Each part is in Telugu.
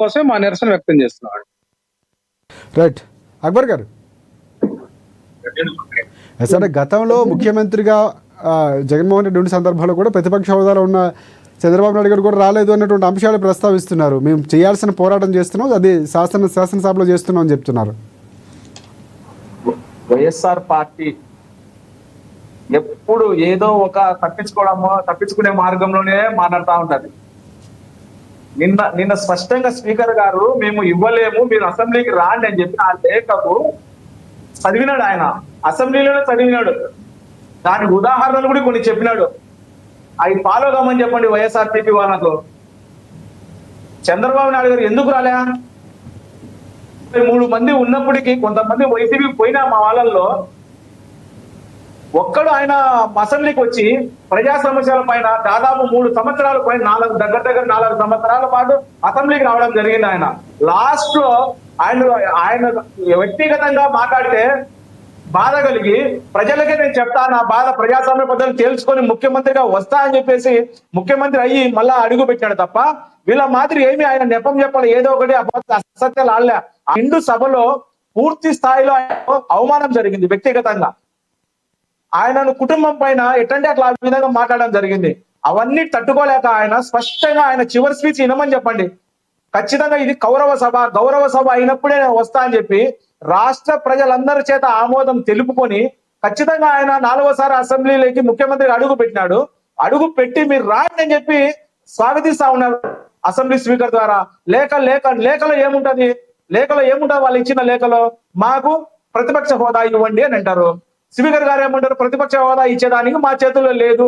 కోసమే మా నిరసన వ్యక్తం చేస్తున్నాడు. రైట్ అక్బర్ గారు, సరే గతంలో ముఖ్యమంత్రిగా జగన్మోహన్ రెడ్డి ఉన్న సందర్భంలో కూడా ప్రతిపక్ష హోదాలో ఉన్న చంద్రబాబు నాయుడు గారు కూడా రాలేదు అన్నటువంటి అంశాలు ప్రస్తావిస్తున్నారు. మేము చేయాల్సిన పోరాటం చేస్తున్నాం, అది శాసనసభలో చేస్తున్నాం అని చెప్తున్నారు. వైఎస్ఆర్ పార్టీ ఎప్పుడు ఏదో ఒక తప్పించుకునే మార్గంలోనే మాట్లాడుతూ ఉంటది. నిన్న స్పష్టంగా స్పీకర్ గారు మేము ఇవ్వలేము, మీరు అసెంబ్లీకి రాండి అని చెప్పి ఆ లేఖకు చదివినాడు. ఆయన అసెంబ్లీలోనే చదివినాడు. దానికి ఉదాహరణలు కూడా కొన్ని చెప్పినాడు. అవి ఫాలో కామని చెప్పండి వైఎస్ఆర్సీపీ వాళ్ళకు. చంద్రబాబు నాయుడు గారు ఎందుకు రాలే? 3 మంది ఉన్నప్పటికీ కొంతమంది వైసీపీ పోయినా మా వాళ్ళల్లో ఒక్కడు ఆయన అసెంబ్లీకి వచ్చి ప్రజా సమస్యల పైన దాదాపు 3 సంవత్సరాల పైన దగ్గర 4 సంవత్సరాల పాటు అసెంబ్లీకి రావడం జరిగింది. ఆయన లాస్ట్ లో ఆయన వ్యక్తిగతంగా మాట్లాడితే బాధ కలిగి ప్రజలకే నేను చెప్తా, నా బాధ ప్రజాస్వామ్య పద్ధతులు తేల్చుకొని ముఖ్యమంత్రిగా వస్తా అని చెప్పేసి ముఖ్యమంత్రి అయ్యి మళ్ళా అడుగు పెట్టాడు తప్ప వీళ్ళ మాదిరి ఏమి ఆయన నెపం చెప్పాలి, ఏదో ఒకటి అసత్యాలు ఆడలే. హిందూ సభలో పూర్తి స్థాయిలో అవమానం జరిగింది. వ్యక్తిగతంగా ఆయనను కుటుంబం పైన ఎట్టంటే అట్లా ఆ విధంగా మాట్లాడడం జరిగింది. అవన్నీ తట్టుకోలేక ఆయన స్పష్టంగా ఆయన చివరి స్పీచ్ వినమని చెప్పండి, ఖచ్చితంగా ఇది గౌరవ సభ అయినప్పుడే నేను వస్తా అని చెప్పి రాష్ట్ర ప్రజలందరి చేత ఆమోదం తెలుపుకొని ఖచ్చితంగా ఆయన 4వసారి అసెంబ్లీలోకి ముఖ్యమంత్రి అడుగు పెట్టినాడు. అడుగు పెట్టి మీరు రాండి అని చెప్పి స్వాగతిస్తా ఉన్నారు అసెంబ్లీ స్పీకర్ ద్వారా. లేఖలో ఏముంటది? వాళ్ళు ఇచ్చిన లేఖలో మాకు ప్రతిపక్ష హోదా ఇవ్వండి అని అంటారు. స్పీకర్ గారు ఏమంటారు? ప్రతిపక్ష హోదా ఇచ్చేదానికి మా చేతుల్లో లేదు.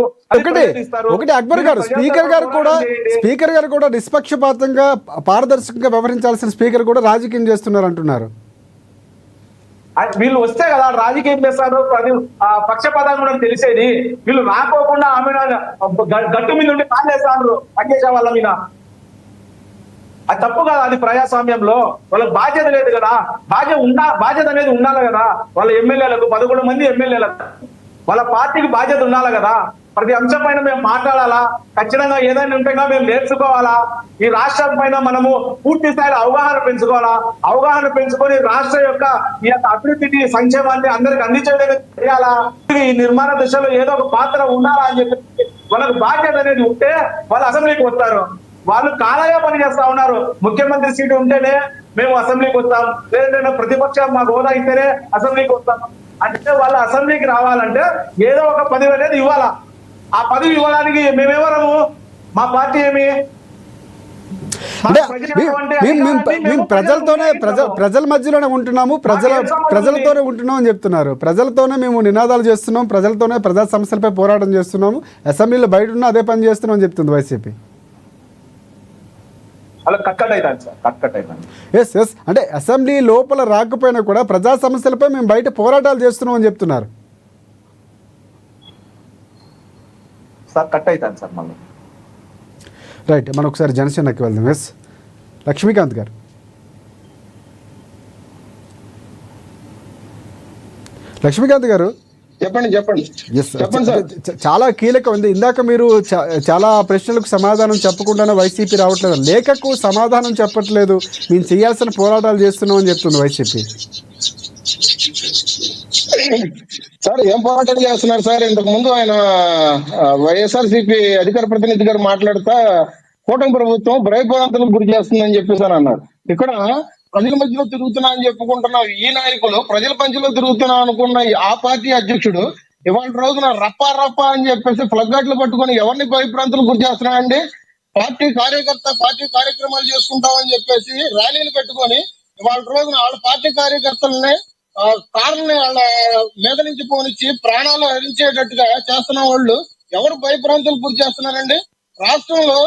ఒకటి అక్బర్ గారు, స్పీకర్ గారు కూడా నిష్పక్షపాతంగా పారదర్శకంగా వ్యవహరించాల్సిన స్పీకర్ కూడా రాజకీయం చేస్తున్నారు అంటున్నారు. వీళ్ళు వస్తే కదా రాజకీయం చేస్తారు, పక్షపాతం కూడా తెలిసేది. వీళ్ళు రాకోకుండా ఆమె గట్టు మీద ఉండి కాలేస్తారు పనిచేసే వాళ్ళ మీద. అది తప్పు కదా, అది ప్రజాస్వామ్యంలో వాళ్ళకి బాధ్యత లేదు కదా. బాధ్యత అనేది ఉండాలి కదా. వాళ్ళ ఎమ్మెల్యేలకు 11 మంది ఎమ్మెల్యేలకు వాళ్ళ పార్టీకి బాధ్యత ఉండాలి కదా. ప్రతి అంశం పైన మేము మాట్లాడాలా, ఖచ్చితంగా ఏదైనా ఉంటే మేము నేర్చుకోవాలా. ఈ రాష్ట్రం పైన మనము పూర్తి స్థాయిలో అవగాహన పెంచుకొని రాష్ట్ర యొక్క ఈ యొక్క అభివృద్ధిని, సంక్షేమాన్ని అందరికి అందించే చేయాలా. ఈ నిర్మాణ దిశలో ఏదో ఒక పాత్ర ఉండాలా అని చెప్పి వాళ్ళకి బాధ్యత అనేది ఉంటే వాళ్ళు అసెంబ్లీకి వస్తారు. వాళ్ళు కాలగా పని చేస్తా ఉన్నారు. ముఖ్యమంత్రి సీటు ఉంటేనే మేము అసెంబ్లీకి వస్తాం, లేదంటే ప్రతిపక్షం మాకు హోదా ఇస్తేనే అసెంబ్లీకి వస్తాం అంటే వాళ్ళు అసెంబ్లీకి రావాలంటే ఏదో ఒక పదవి అనేది ఇవ్వాలా. ఆ పదవి ఇవ్వడానికి మేమెవరము? మా పార్టీ ఏమి? మేము ప్రజల మధ్యలోనే ఉంటున్నాము, ప్రజలతోనే ఉంటున్నాం అని చెప్తున్నారు. ప్రజలతోనే మేము నినాదాలు చేస్తున్నాం, ప్రజలతోనే ప్రజా సమస్యలపై పోరాటం చేస్తున్నాము, అసెంబ్లీలో బయట ఉన్నా అదే పని చేస్తున్నాం అని చెప్తుంది వైసీపీ. అంటే అసెంబ్లీ లోపల రాకపోయినా కూడా ప్రజా సమస్యలపై మేము బయట పోరాటాలు చేస్తున్నాం అని చెప్తున్నారు. రైట్, మనం ఒకసారి జనసేనకి వెళ్దాం. ఎస్ లక్ష్మీకాంత్ గారు. లక్ష్మీకాంత్ గారు చెప్పండి. చాలా కీలకం ఉంది. ఇందాక మీరు చాలా ప్రశ్నలకు సమాధానం చెప్పకుండానే వైసీపీ రావట్లేదు, లేఖకు సమాధానం చెప్పట్లేదు, మేము చేయాల్సిన పోరాటాలు చేస్తున్నాం అని చెప్తుంది వైసీపీ. సార్ ఏం పోరాటం చేస్తున్నారు సార్? ఇంతకు ముందు ఆయన వైఎస్ఆర్సీపీ అధికార ప్రతినిధి గారు మాట్లాడుతా కూటమి ప్రభుత్వం భయభ్రాంతులకు గురి చేస్తుందని చెప్పేసి అన్నారు. ఇక్కడ ప్రజల మధ్యలో తిరుగుతున్నా అని చెప్పుకుంటున్న ఈ నాయకులు ప్రజల పంచులో తిరుగుతున్నా అనుకున్న ఆ పార్టీ అధ్యక్షుడు ఇవాళ రోజున రప్పా అని చెప్పేసి ఫ్లగ్గాట్లు పట్టుకొని ఎవరిని భయభ్రాంతులకు గురి చేస్తున్నారండి? పార్టీ కార్యక్రమాలు చేసుకుంటామని చెప్పేసి ర్యాలీలు పెట్టుకొని ఇవాళ రోజున వాళ్ళ పార్టీ కార్యకర్తలని కారుని వాళ్ళ మీద నుంచి పోనిచ్చి ప్రాణాలు హరించేటట్టుగా చేస్తున్న వాళ్ళు ఎవరు భయభ్రాంతులకు గురి చేస్తున్నారండి? రాష్ట్రంలో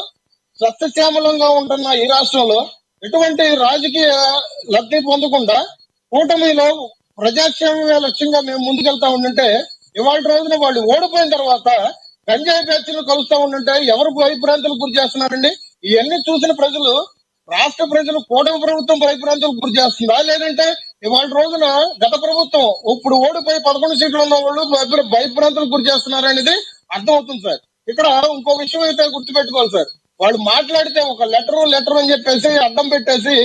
సస్యశ్యామలంగా ఉంటున్న ఈ రాష్ట్రంలో ఎటువంటి రాజకీయ లబ్ధి పొందకుండా కూటమిలో ప్రజాక్షేమమే లక్ష్యంగా మేము ముందుకెళ్తా ఉంటుంటే ఇవాళ రోజున వాళ్ళు ఓడిపోయిన తర్వాత గంజాయి బ్యాచ్లు కలుస్తా ఉంటుంటే ఎవరు భయభ్రాంతులకు గురి చేస్తున్నారండి? ఇవన్నీ చూసిన ప్రజలు, రాష్ట్ర ప్రజలు కూటమి ప్రభుత్వం భయభ్రాంతులకు గురి చేస్తుందా, లేదంటే ఇవాళ రోజున గత ప్రభుత్వం ఇప్పుడు ఓడిపోయి 11 సీట్లు ఉన్న వాళ్ళు భయభ్రాంతులకు గురి చేస్తున్నారనేది అర్థమవుతుంది సార్. ఇక్కడ ఇంకో విషయం అయితే గుర్తుపెట్టుకోవాలి సార్. వాళ్ళు మాట్లాడితే ఒక లెటర్ అని చెప్పేసి అడ్డం పెట్టేసి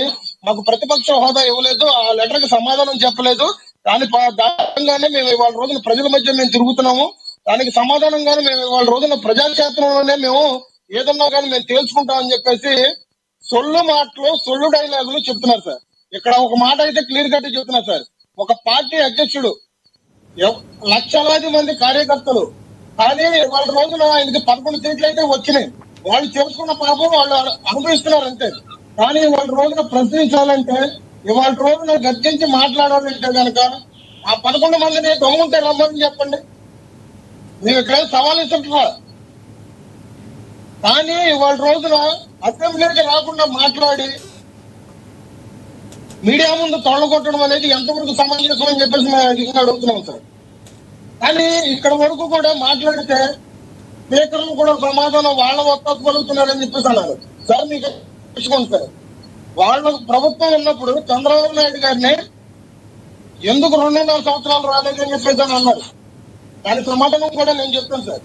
మాకు ప్రతిపక్ష హోదా ఇవ్వలేదు, ఆ లెటర్ కి సమాధానం చెప్పలేదు, దానిగానే మేము ఇవాళ రోజున ప్రజల మధ్య మేము తిరుగుతున్నాము, దానికి సమాధానంగానే మేము ఇవాళ రోజున ప్రజాక్షేత్రంలోనే మేము ఏదన్నా కానీ మేము తేల్చుకుంటామని చెప్పేసి సొల్లు మాటలు సొల్లు డైలాగులు చెప్తున్నారు సార్. ఇక్కడ ఒక మాట అయితే క్లియర్ కట్ చెప్తున్నారు సార్. ఒక పార్టీ అధ్యక్షుడు లక్షలాది మంది కార్యకర్తలు, కానీ వాళ్ళ రోజున ఆయనకి 11 సీట్లు అయితే వచ్చినాయి. వాళ్ళు చేసుకున్న పాపం వాళ్ళు అనుభవిస్తున్నారు అంతే. కానీ వాళ్ళ రోజున ప్రశ్నించాలంటే, ఇవాళ రోజున గర్జించి మాట్లాడాలంటే కనుక ఆ 11 మందిని దొంగంటే రమ్మని చెప్పండి, మేము ఇక్కడ సవాల్ ఇస్తుంటున్నా. కానీ ఇవాళ రోజున అసెంబ్లీకి రాకుండా మాట్లాడి మీడియా ముందు తొలగొట్టడం అనేది ఎంతవరకు సమంజసం అని చెప్పేసి మేము అడుగుతున్నాం సార్. కానీ ఇక్కడ వరకు కూడా మాట్లాడితే స్పీకర్లు కూడా సమాధానం వాళ్ళ ఒత్తాసు పలుకుతున్నారని చెప్పేసి అన్నారు సార్. మీకు తెచ్చుకోండి సార్, వాళ్ళ ప్రభుత్వం ఉన్నప్పుడు చంద్రబాబు నాయుడు గారిని ఎందుకు 2.5 సంవత్సరాలు రాలేదని చెప్పేసి అని అన్నారు. దాని సమాధానం కూడా నేను చెప్తాను సార్.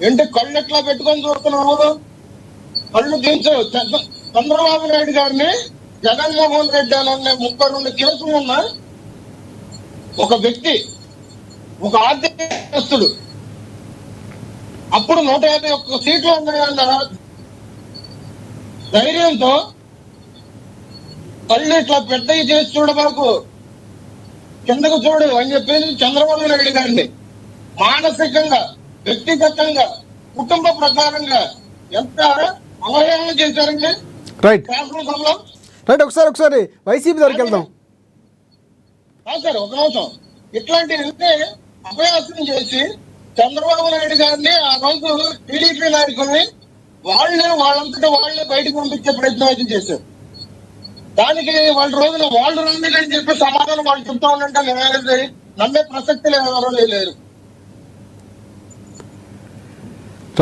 ఏంటి కళ్ళు ఎట్లా పెట్టుకొని చూస్తున్నాము, కళ్ళు దించు. చంద్రబాబు నాయుడు గారిని జగన్మోహన్ రెడ్డి అని 32 కేసులు ఉన్న ఒక వ్యక్తి, ఒక ఆర్థికస్తుడు, అప్పుడు 151 సీట్లు ఉన్నాయన్న ధైర్యంతో కళ్ళు ఇట్లా పెద్దవి చేసి చూడబాకు, కిందకు చూడు అని చెప్పేసి చంద్రబాబు నాయుడు గారిని మానసికంగా, వ్యక్తిగతంగా, కుటుంబ ప్రకారంగా ఎంత అవహేళన చేశారండి శాసనసభలో. రైట్, ఒకసారి వైసీపీ దగ్గరికి వెళ్దాం సార్. ఒక నిమిషం. ఇట్లాంటి అభయాసం చేసి చంద్రబాబు నాయుడు గారిని ఆ రోజు టీడీపీ నాయకుల్ని వాళ్ళంతటా వాళ్ళే బయటకు పంపించే ప్రయత్నం అయితే చేశారు. దానికి వాళ్ళ రోజున వాళ్ళు రండి అని చెప్పి సమాధానం వాళ్ళు చెప్తా ఉండంటే నేనేది నమ్మే ప్రసక్తి ఎవరో లేరు.